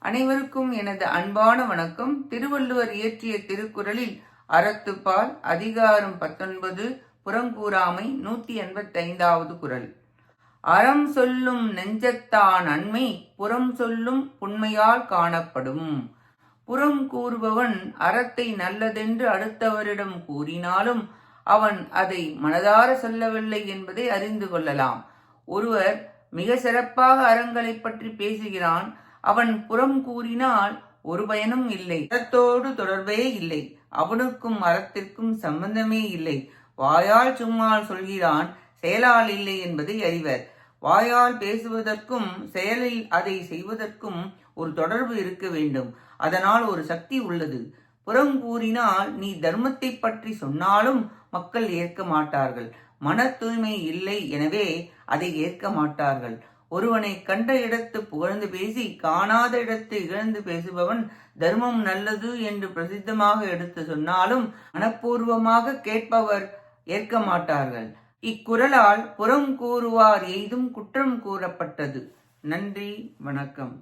அனைவருக்கும் எனது அன்பான வணக்கம். திருவள்ளுவர் இயற்றிய திருக்குறளில் அறத்துப்பால் அதிகாரம் 19 புறங்கூறாமை 185வது குறள். அறம் சொல்லும் நெஞ்சத்தான் அண்மை புறம் சொல்லும் புண்மையால் காணப்படும். புறம் கூறுபவன் அறத்தை நல்லதென்று அடுத்தவரிடம் கூறினாலும் அவன் அதை மனதார சொல்லவில்லை என்பதை அறிந்து கொள்ளலாம். ஒருவர் மிக சிறப்பாக அறங்களை பற்றி பேசுகிறான். அவன் புறம் கூறினால் ஒரு பயனும் இல்லை, அறத்தோடு தொடர்பே இல்லை, அவனுக்கும் அறத்திற்கும் சம்பந்தமே இல்லை. வாயால் சும்மா சொல்கிறான், செயலால் இல்லை என்பதை அறிவர். வாயால் பேசுவதற்கும் செயலில் அதை செய்வதற்கும் ஒரு தொடர்பு இருக்க வேண்டும். அதனால் ஒரு சக்தி உள்ளது. புறம் கூறினால் நீ தர்மத்தை பற்றி சொன்னாலும் மக்கள் ஏற்க மாட்டார்கள். மன தூய்மை இல்லை, எனவே அதை ஏற்க மாட்டார்கள். ஒருவனை கண்ட இடத்து புகழ்ந்து பேசி காணாத இடத்து இழந்து பேசுபவன் தர்மம் நல்லது என்று பிரசித்தமாக எடுத்து சொன்னாலும் மனப்பூர்வமாக கேட்பவர் ஏற்க மாட்டார்கள். இக்குறளால் புறம் கூறுவார் எய்தும் குற்றம் கூறப்பட்டது. நன்றி, வணக்கம்.